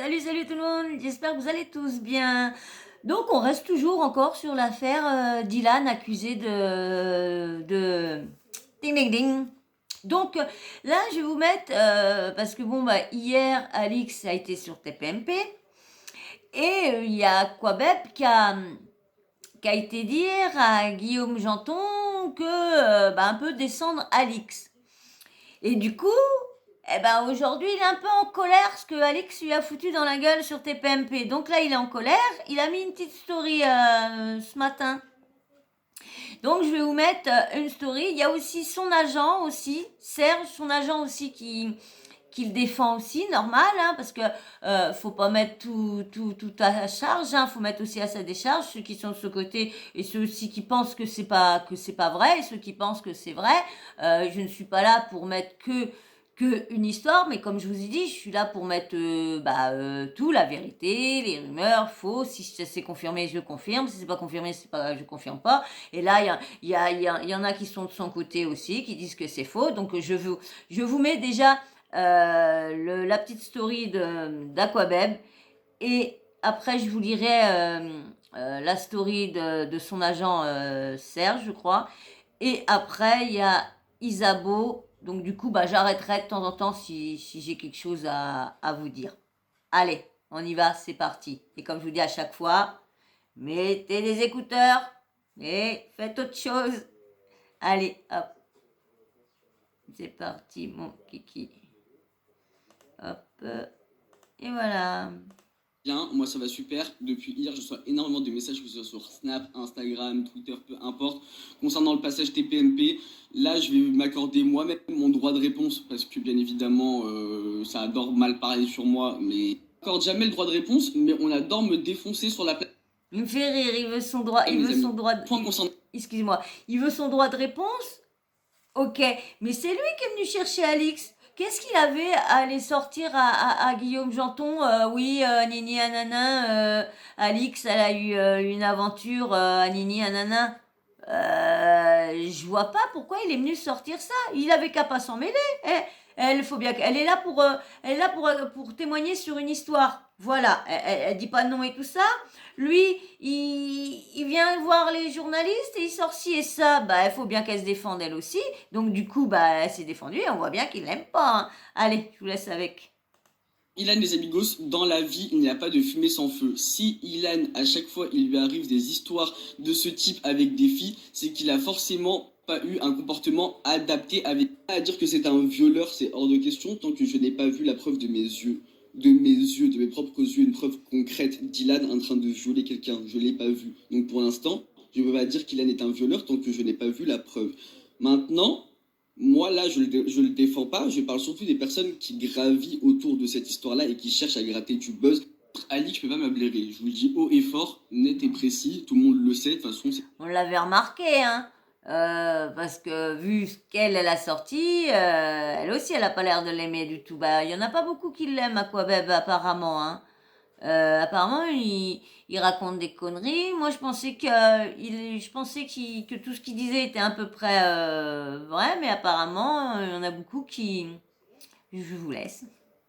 Salut tout le monde, j'espère que vous allez tous bien. Donc on reste toujours encore sur l'affaire Dylan accusé de ding ding ding. Donc là je vais vous mettre, parce que bon bah hier Alix a été sur TPMP et il y a Quabeb qui a été dire à Guillaume Janton que un peu descendre Alix. Et du coup, aujourd'hui, il est un peu en colère parce que Alex lui a foutu dans la gueule sur TPMP. Donc là, il est en colère. Il a mis une petite story ce matin. Donc je vais vous mettre une story. Il y a aussi son agent aussi, Serge, son agent aussi qui le défend aussi, normal, hein, parce que faut pas mettre tout à charge, hein, faut mettre aussi à sa décharge ceux qui sont de ce côté et ceux aussi qui pensent que c'est pas vrai et ceux qui pensent que c'est vrai. Je ne suis pas là pour mettre que une histoire, mais comme je vous ai dit, je suis là pour mettre tout, la vérité, les rumeurs, faux. Si c'est confirmé, je confirme. Si c'est pas confirmé, je confirme pas. Et là, il y en a qui sont de son côté aussi, qui disent que c'est faux. Donc je vous mets déjà la petite story d'Aquabeb et après je vous lirai la story de son agent Serge, je crois. Et après il y a Isabeau. Donc du coup j'arrêterai de temps en temps si j'ai quelque chose à vous dire. Allez, on y va, c'est parti. Et comme je vous dis à chaque fois, mettez des écouteurs et faites autre chose. Allez, hop. C'est parti, mon kiki. Hop. Et voilà. Bien, moi ça va super. Depuis hier, je reçois énormément de messages, que ce soit sur Snap, Instagram, Twitter, peu importe, concernant le passage TPMP. Là, je vais m'accorder moi-même mon droit de réponse parce que bien évidemment, ça adore mal parler sur moi, mais on n'accorde jamais le droit de réponse, mais on adore me défoncer sur la plateforme. Il me fait rire, il veut son droit, excuse-moi, il veut son droit de réponse. Ok, mais c'est lui qui est venu chercher Alix. Qu'est-ce qu'il avait à aller sortir à Guillaume Janton? Oui, Nini Anana, Alix, elle a eu une aventure à Nini Anana. Je vois pas pourquoi il est venu sortir ça. Il avait qu'à pas s'en mêler. Elle, faut bien, elle est là pour témoigner sur une histoire. Voilà, elle dit pas de nom et tout ça. Lui, il vient voir les journalistes et il sort ci et ça. Il faut bien qu'elle se défende elle aussi. Donc du coup, elle s'est défendue et on voit bien qu'il l'aime pas, hein. Allez, je vous laisse avec. Ilan, les amigos, dans la vie, il n'y a pas de fumée sans feu. Si Ilan, à chaque fois, il lui arrive des histoires de ce type avec des filles, c'est qu'il a forcément pas eu un comportement adapté avec. À dire que c'est un violeur, c'est hors de question tant que je n'ai pas vu la preuve de mes yeux. De mes propres yeux, une preuve concrète d'Ilan en train de violer quelqu'un. Je ne l'ai pas vu. Donc pour l'instant, je ne peux pas dire qu'Ilan est un violeur tant que je n'ai pas vu la preuve. Maintenant, moi, là, je le défends pas. Je parle surtout des personnes qui gravissent autour de cette histoire-là et qui cherchent à gratter du buzz. Ali, je peux pas me blairer. Je vous le dis haut et fort, net et précis. Tout le monde le sait. De toute façon, on l'avait remarqué, hein. Parce que vu ce qu'elle a sorti, elle aussi, elle a pas l'air de l'aimer du tout. Il y en a pas beaucoup qui l'aiment, Aquabeb, apparemment, hein. Apparemment, il raconte des conneries. Moi, je pensais que tout ce qu'il disait était à peu près vrai, mais apparemment, il y en a beaucoup qui. Je vous laisse.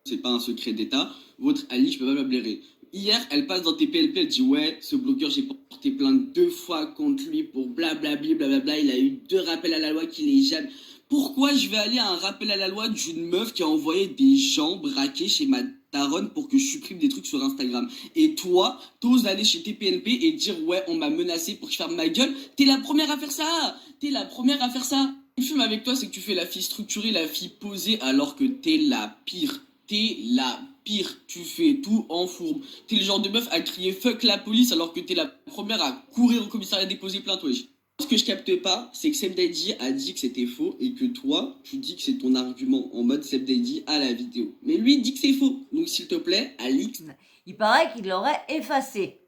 c'est pas un secret d'État. Votre Ali, je peux pas me blairer. Hier, elle passe dans TPLP, elle dit ouais, ce blogueur, j'ai porté plainte 2 fois contre lui pour blablabli, blablabla. Il a eu 2 rappels à la loi qu'il est jamais. Pourquoi je vais aller à un rappel à la loi d'une meuf qui a envoyé des gens braqués chez ma daronne pour que je supprime des trucs sur Instagram? Et toi, t'oses aller chez TPLP et dire ouais, on m'a menacé pour que je ferme ma gueule? T'es la première à faire ça! T'es la première à faire ça! Le film avec toi, c'est que tu fais la fille structurée, la fille posée, alors que t'es la pire. T'es la pire, tu fais tout en fourbe. T'es le genre de meuf à crier fuck la police alors que t'es la première à courir au commissariat déposer plainte, wesh. Ce que je capte pas, c'est que Seb Daddy a dit que c'était faux et que toi, tu dis que c'est ton argument en mode Seb Daddy à la vidéo. Mais lui, il dit que c'est faux. Donc s'il te plaît, Alix. Il paraît qu'il l'aurait effacé.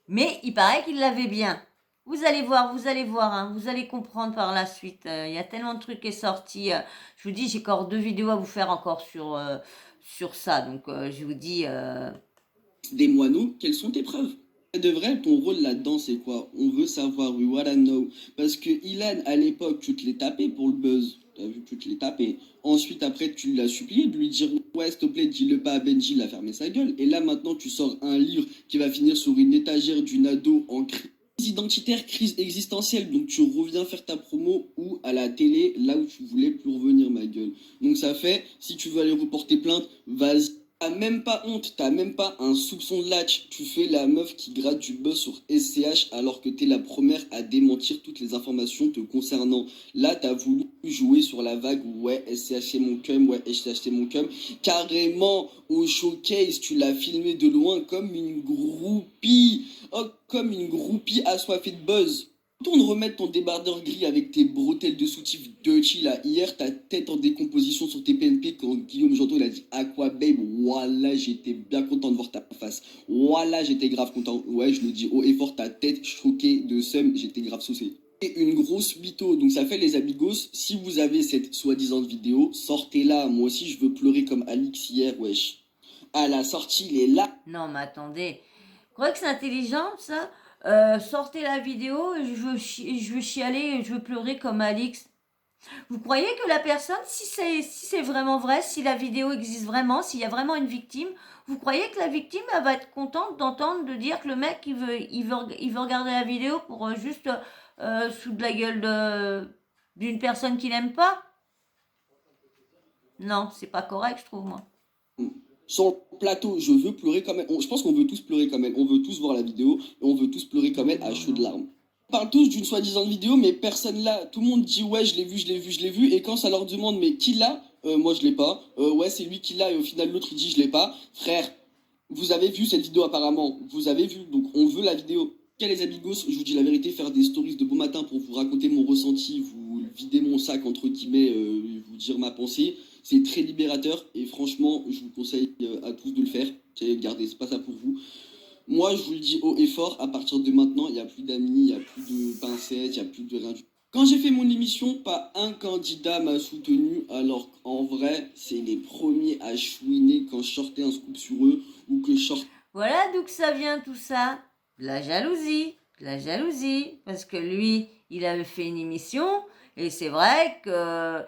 Mais il paraît qu'il l'avait bien. Vous allez voir, hein, vous allez comprendre par la suite. Il y a tellement de trucs qui est sorti. Je vous dis, j'ai encore 2 vidéos à vous faire encore sur ça. Donc, je vous dis... Des moineaux, quelles sont tes preuves? De vrai, ton rôle là-dedans, c'est quoi? On veut savoir, we wanna know. Parce que Ilan, à l'époque, tu te l'es tapé pour le buzz. T'as vu, tu te l'es tapé. Ensuite, après, tu l'as supplié de lui dire ouais, s'il te plaît, dis-le pas à Benji, il a fermé sa gueule. Et là, maintenant, tu sors un livre qui va finir sur une étagère d'une ado en crise identitaire, crise existentielle. Donc, tu reviens faire ta promo ou à la télé, là où tu voulais plus revenir, ma gueule. Donc, ça fait, si tu veux aller reporter plainte, vas-y. T'as même pas honte, t'as même pas un soupçon de latch. Tu fais la meuf qui gratte du buzz sur SCH alors que t'es la première à démentir toutes les informations te concernant. Là, t'as voulu jouer sur la vague, ouais, SCH c'est mon cum, ouais, SCH c'est mon cum. Carrément, au showcase, tu l'as filmé de loin comme une groupie. Oh, comme une groupie assoiffée de buzz. Tourne remettre ton débardeur gris avec tes bretelles de soutif dirty là. Hier, ta tête en décomposition sur tes PNP quand Guillaume Janton il a dit Aqua Babe. Voilà, j'étais bien content de voir ta face. Voilà, j'étais grave content. Ouais, je le dis haut et fort, ta tête choquée de seum, j'étais grave saucé. Et une grosse mytho. Donc ça fait les amigos. Si vous avez cette soi-disant vidéo, sortez-la. Moi aussi, je veux pleurer comme Alix hier, wesh. À la sortie, il est là. Non, mais attendez. Vous croyez que c'est intelligent, ça? Sortez la vidéo, je veux chialer, je veux pleurer comme Alix. Vous croyez que la personne, si c'est vraiment vrai, si la vidéo existe vraiment, s'il y a vraiment une victime, vous croyez que la victime, elle va être contente d'entendre, de dire que le mec, il veut regarder la vidéo pour juste sous de la gueule d'une personne qu'il n'aime pas? Non, c'est pas correct, je trouve, moi. Sur le plateau, je veux pleurer comme elle. Je pense qu'on veut tous pleurer comme elle. On veut tous voir la vidéo et on veut tous pleurer comme elle à chaudes larmes. On parle tous d'une soi-disant vidéo, mais personne là. Tout le monde dit ouais, je l'ai vu, je l'ai vu, je l'ai vu. Et quand ça leur demande mais qui l'a, moi je l'ai pas. Ouais, c'est lui qui l'a. Et au final, l'autre il dit je l'ai pas. Frère, vous avez vu cette vidéo apparemment. Vous avez vu. Donc on veut la vidéo. Les amigos, je vous dis la vérité, faire des stories de bon matin pour vous raconter mon ressenti, vous vider mon sac entre guillemets, vous dire ma pensée, c'est très libérateur et franchement, je vous conseille à tous de le faire. Gardez, c'est pas ça pour vous. Moi, je vous le dis haut et fort, à partir de maintenant, il n'y a plus d'amis, il n'y a plus de pincettes, il n'y a plus de rien du tout. Quand j'ai fait mon émission, pas un candidat m'a soutenu, alors qu'en vrai, c'est les premiers à chouiner quand je sortais un scoop sur eux ou que je sortais. Voilà d'où que ça vient tout ça. De la jalousie. De la jalousie. Parce que lui, il avait fait une émission. Et c'est vrai que,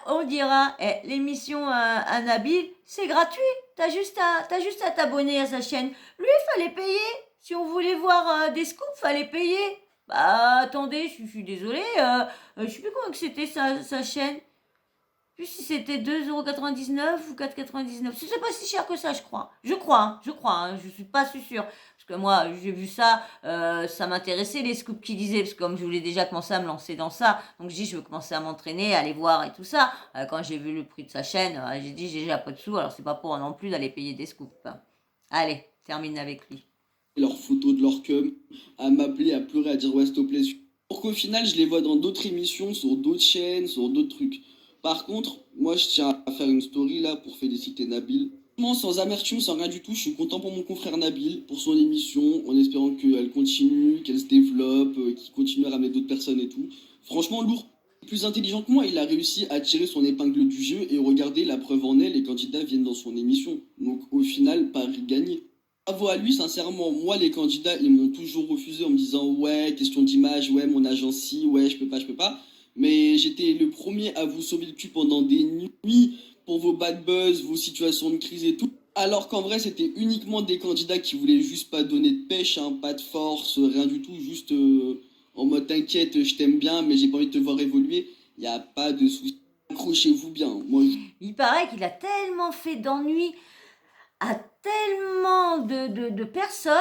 on dira, l'émission à Nabil, c'est gratuit. T'as juste à t'abonner à sa chaîne. Lui, il fallait payer. Si on voulait voir des scoops, fallait payer. Bah, attendez, je suis désolée. Je sais plus comment que c'était sa chaîne. Je sais plus si c'était 2,99 € ou 4,99 €. C'est pas si cher que ça, je crois. Je crois, hein, je suis pas si sûre. Parce que moi, j'ai vu ça, ça m'intéressait les scoops qui disaient, parce que comme je voulais déjà commencer à me lancer dans ça, donc j'ai dit, je veux commencer à m'entraîner, à aller voir et tout ça. Quand j'ai vu le prix de sa chaîne, j'ai dit, j'ai déjà pas de sous, alors c'est pas pour non plus d'aller payer des scoops. Allez, termine avec lui. Leurs photos de leur cum, à m'appeler, à pleurer, à dire ouais, s'il te plaît. Pour qu'au final, je les vois dans d'autres émissions, sur d'autres chaînes, sur d'autres trucs. Par contre, moi, je tiens à faire une story là pour féliciter Nabil. Sans amertume, sans rien du tout, je suis content pour mon confrère Nabil, pour son émission, en espérant qu'elle continue, qu'elle se développe, qu'il continue à ramener d'autres personnes et tout. Franchement, lourd. Plus intelligent que moi, il a réussi à tirer son épingle du jeu et regardez, la preuve en est, les candidats viennent dans son émission. Donc au final, Paris gagné. Bravo à lui, sincèrement. Moi, les candidats, ils m'ont toujours refusé en me disant ouais, question d'image, ouais, mon agence si, ouais, je peux pas, je peux pas. Mais j'étais le premier à vous sauver le cul pendant des nuits pour vos bad buzz, vos situations de crise et tout. Alors qu'en vrai, c'était uniquement des candidats qui voulaient juste pas donner de pêche, hein, pas de force, rien du tout, juste en mode t'inquiète, je t'aime bien, mais j'ai pas envie de te voir évoluer. Il n'y a pas de souci. Accrochez-vous bien. Moi, Il paraît qu'il a tellement fait d'ennuis à tellement de personnes.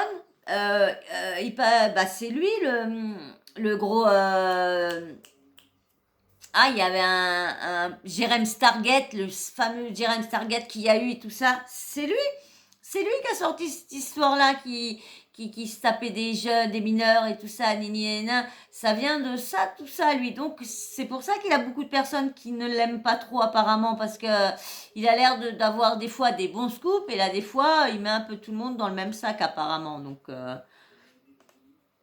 C'est lui le gros. Il y avait un Jérém Stargate, le fameux Jérém Stargate qu'il y a eu et tout ça. C'est lui. C'est lui qui a sorti cette histoire-là, qui se tapait des jeunes, des mineurs et tout ça, nini. Ça vient de ça, tout ça, lui. Donc, c'est pour ça qu'il a beaucoup de personnes qui ne l'aiment pas trop, apparemment, parce que il a l'air d'avoir des fois des bons scoops, et là, des fois, il met un peu tout le monde dans le même sac, apparemment. Donc,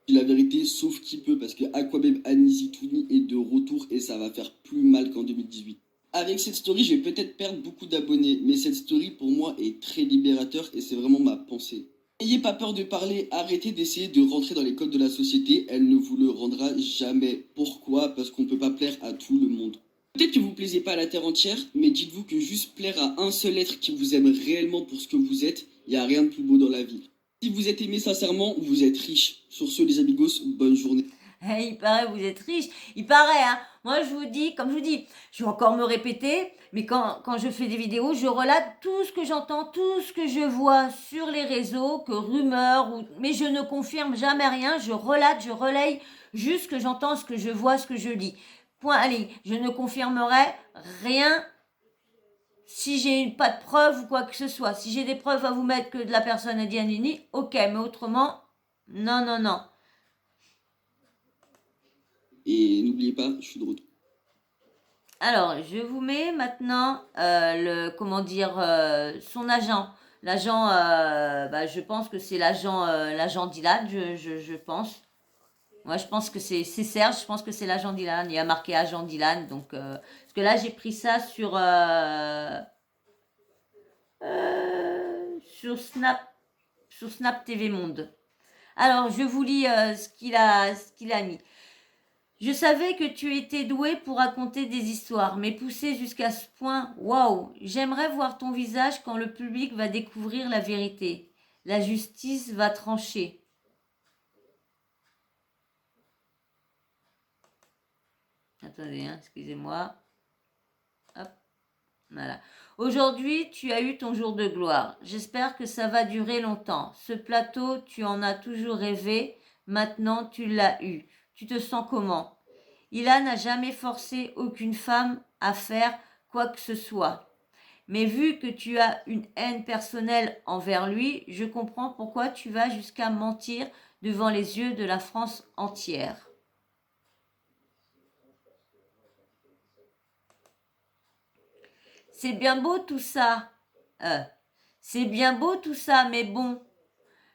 la vérité, sauf qui peut, parce que Aquababe Anisitouni est de retour et ça va faire plus mal qu'en 2018. Avec cette story, je vais peut-être perdre beaucoup d'abonnés, mais cette story pour moi est très libérateur et c'est vraiment ma pensée. N'ayez pas peur de parler, arrêtez d'essayer de rentrer dans les codes de la société, elle ne vous le rendra jamais. Pourquoi? Parce qu'on ne peut pas plaire à tout le monde. Peut-être que vous plaisez pas à la terre entière, mais dites-vous que juste plaire à un seul être qui vous aime réellement pour ce que vous êtes, il n'y a rien de plus beau dans la vie. Si vous êtes aimé sincèrement, vous êtes riche. Sur ce, les amigos, bonne journée. Il paraît que vous êtes riche. Il paraît, hein. Moi, je vous dis, comme je vous dis, je vais encore me répéter, mais quand je fais des vidéos, je relate tout ce que j'entends, tout ce que je vois sur les réseaux, que rumeurs, mais je ne confirme jamais rien. Je relate, je relaye juste ce que j'entends, ce que je vois, ce que je lis. Point, allez, je ne confirmerai rien si j'ai pas de preuves ou quoi que ce soit. Si j'ai des preuves à vous mettre que de la personne a dit un nini, ok, mais autrement, non, non, non. Et n'oubliez pas, je suis de retour. Alors, je vous mets maintenant son agent. L'agent, je pense que c'est l'agent Dylan, je pense. Moi, je pense que c'est Serge, je pense que c'est l'agent Dylan. Il y a marqué agent Dylan, donc parce que là, j'ai pris ça sur Snap TV Monde. Alors, je vous lis ce qu'il a mis. Je savais que tu étais doué pour raconter des histoires, mais poussé jusqu'à ce point, waouh, j'aimerais voir ton visage quand le public va découvrir la vérité. La justice va trancher. Attendez, hein, excusez-moi. Hop, voilà. Aujourd'hui, tu as eu ton jour de gloire. J'espère que ça va durer longtemps. Ce plateau, tu en as toujours rêvé. Maintenant, tu l'as eu. Tu te sens comment? Ilan n'a jamais forcé aucune femme à faire quoi que ce soit. Mais vu que tu as une haine personnelle envers lui, je comprends pourquoi tu vas jusqu'à mentir devant les yeux de la France entière. C'est bien beau tout ça. C'est bien beau tout ça, mais bon.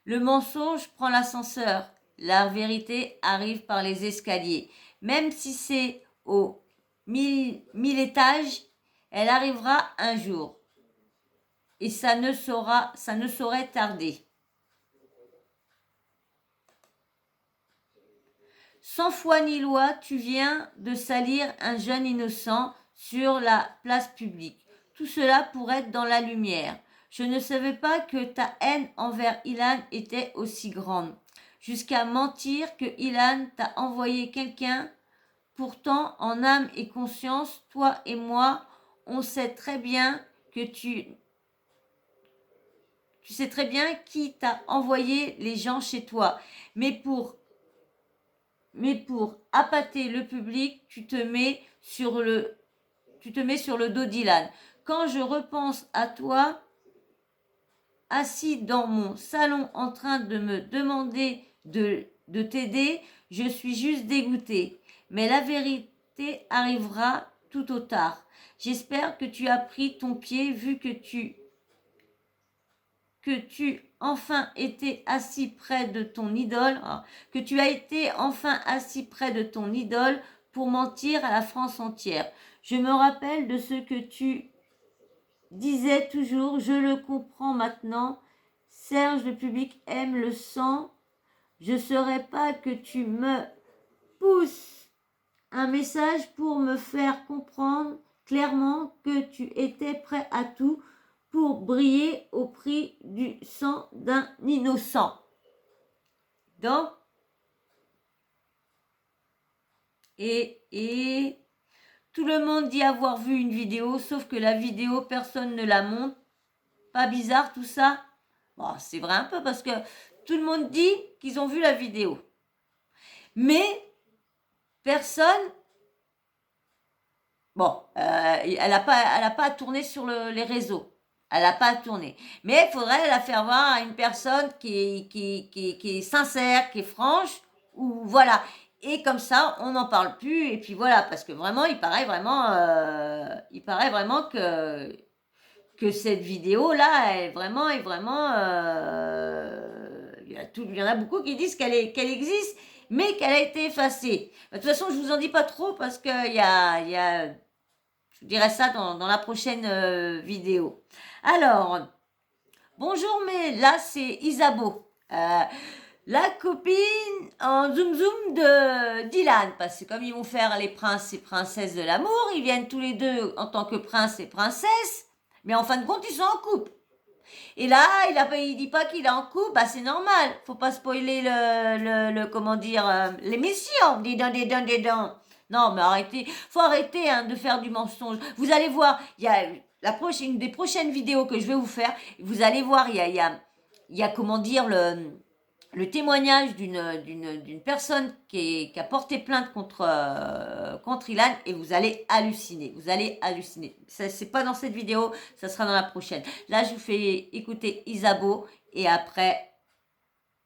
Le mensonge prend l'ascenseur. La vérité arrive par les escaliers. Même si c'est au 1000 étages, elle arrivera un jour. Et ça ne saurait tarder. Sans foi ni loi, tu viens de salir un jeune innocent sur la place publique. Tout cela pour être dans la lumière. Je ne savais pas que ta haine envers Ilan était aussi grande. Jusqu'à mentir que Ilan t'a envoyé quelqu'un. Pourtant, en âme et conscience, toi et moi, on sait très bien que tu sais très bien qui t'a envoyé les gens chez toi. Mais pour appâter le public, tu te mets sur le dos d'Ilan. Quand je repense à toi, assis dans mon salon en train de me demander de t'aider, je suis juste dégoûtée. Mais la vérité arrivera tout au tard. J'espère que tu as pris ton pied vu que tu enfin été assis près de ton idole, que tu as été enfin assis près de ton idole pour mentir à la France entière. Je me rappelle de ce que tu disais toujours, je le comprends maintenant. Serge, le public aime le sang. Je ne saurais pas que tu me pousses un message pour me faire comprendre clairement que tu étais prêt à tout pour briller au prix du sang d'un innocent. Donc, et tout le monde dit avoir vu une vidéo, sauf que la vidéo, personne ne la montre. Pas bizarre tout ça? Bon, c'est vrai un peu parce que tout le monde dit qu'ils ont vu la vidéo. Mais personne... Bon, elle n'a pas à tourner sur les réseaux. Elle n'a pas à tourner. Mais il faudrait la faire voir à une personne qui est sincère, qui est franche, ou voilà. Et comme ça, on n'en parle plus. Et puis voilà, parce que vraiment, il paraît vraiment que cette vidéo-là est vraiment, il y en a beaucoup qui disent qu'elle existe, mais qu'elle a été effacée. De toute façon, je vous en dis pas trop parce que je dirai ça dans la prochaine vidéo. Alors, bonjour, mais là c'est Isabeau. la copine en zoom zoom de Dylan, parce que comme ils vont faire les princes et princesses de l'amour, ils viennent tous les deux en tant que prince et princesse, mais en fin de compte, ils sont en couple. Et là, il dit pas qu'il est en couple, bah c'est normal, faut pas spoiler comment dire, l'émission, des dents. Non, mais arrêtez, faut arrêter hein, de faire du mensonge. Vous allez voir, il y a une des prochaines vidéos que je vais vous faire, vous allez voir, il y a comment dire, le témoignage d'une personne qui a porté plainte contre Ilan et vous allez halluciner. Vous allez halluciner. Ça, c'est pas dans cette vidéo, ça sera dans la prochaine. Là, je vous fais écouter Isabeau et après,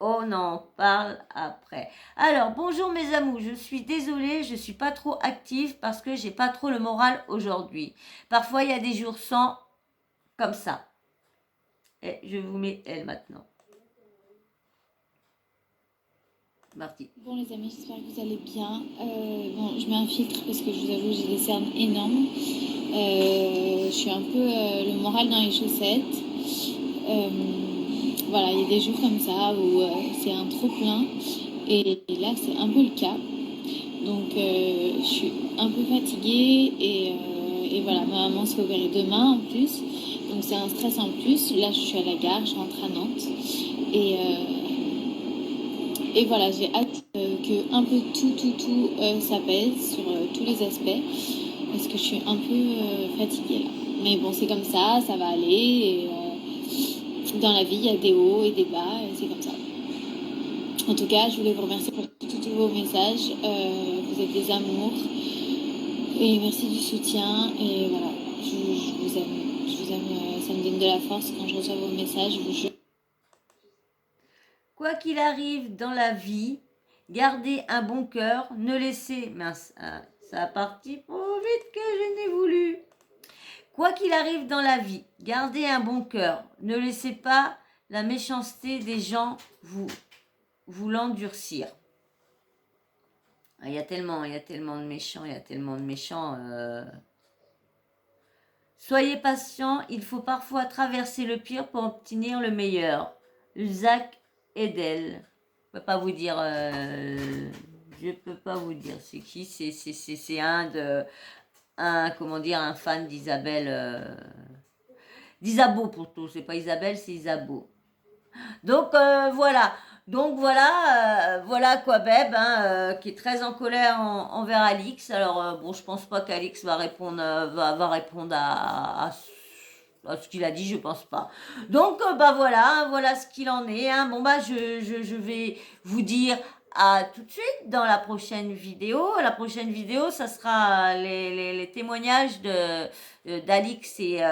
on en parle après. Alors, bonjour mes amours, je suis désolée, je suis pas trop active parce que j'ai pas trop le moral aujourd'hui. Parfois, il y a des jours sans, comme ça. Et je vous mets elle maintenant. Marty. Bon les amis, j'espère que vous allez bien. Bon, je mets un filtre parce que je vous avoue, j'ai des cernes énormes. Je suis un peu le moral dans les chaussettes. Voilà, il y a des jours comme ça où c'est un trop plein. Et là, c'est un peu le cas. Donc, je suis un peu fatiguée et voilà, ma maman se fait opérer demain en plus. Donc, c'est un stress en plus. Là, je suis à la gare, je rentre à Nantes. Et voilà, j'ai hâte que un peu tout s'apaise sur tous les aspects parce que je suis un peu fatiguée là. Mais bon, c'est comme ça va aller. Et, dans la vie, il y a des hauts et des bas, et c'est comme ça. En tout cas, je voulais vous remercier pour tous vos messages. Vous êtes des amours. Et merci du soutien. Et voilà, je vous aime. Je vous aime. Ça me donne de la force quand je reçois vos messages. Je vous jure. Quoi qu'il arrive dans la vie, gardez un bon cœur, ne laissez... Mince, ça a parti trop vite que je n'ai voulu. Quoi qu'il arrive dans la vie, gardez un bon cœur, ne laissez pas la méchanceté des gens vous l'endurcir. Il y a tellement de méchants, Soyez patient, il faut parfois traverser le pire pour obtenir le meilleur. Zach Edel. Je peux pas vous dire. Je peux pas vous dire c'est qui. C'est un fan d'Isabelle. D'Isabeau plutôt. C'est pas Isabelle, c'est Isabeau. Donc voilà. Voilà quoi, Beb, qui est très en colère envers Alix. Alors bon, je pense pas qu'Alix va répondre, va répondre à ce qu'il a dit, je pense pas. Donc voilà ce qu'il en est. Hein. Bon je vais vous dire à tout de suite dans la prochaine vidéo. La prochaine vidéo, ça sera les témoignages d'Alix et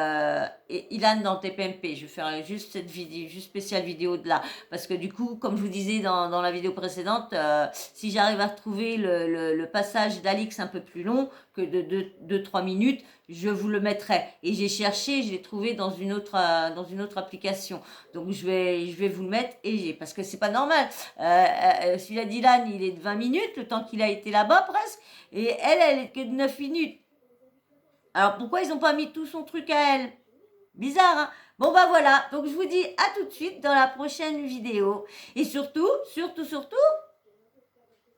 Ilan dans le TPMP. Je vais faire juste cette vidéo, juste spéciale vidéo de là. Parce que du coup, comme je vous disais dans la vidéo précédente, si j'arrive à trouver le passage d'Alix un peu plus long que de 2-3 minutes, je vous le mettrai. Et j'ai cherché, je l'ai trouvé dans une autre application. Donc je vais vous le mettre parce que c'est pas normal. Celui-là d'Ilan, il est de 20 minutes, le temps qu'il a été là-bas presque. Et elle est que de 9 minutes. Alors pourquoi ils n'ont pas mis tout son truc à elle? Bizarre, hein? Bon voilà, donc je vous dis à tout de suite dans la prochaine vidéo. Et surtout,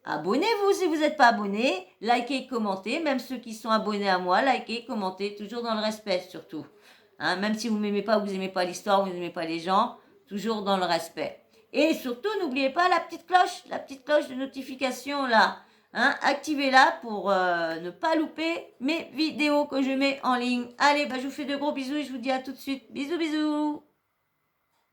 abonnez-vous si vous n'êtes pas abonné, likez, commentez, même ceux qui sont abonnés à moi, likez, commentez, toujours dans le respect surtout. Hein, même si vous ne m'aimez pas, vous n'aimez pas l'histoire, vous n'aimez pas les gens, toujours dans le respect. Et surtout, n'oubliez pas la petite cloche de notification là. Hein, activez-la pour ne pas louper mes vidéos que je mets en ligne. Allez, je vous fais de gros bisous et je vous dis à tout de suite. Bisous, bisous.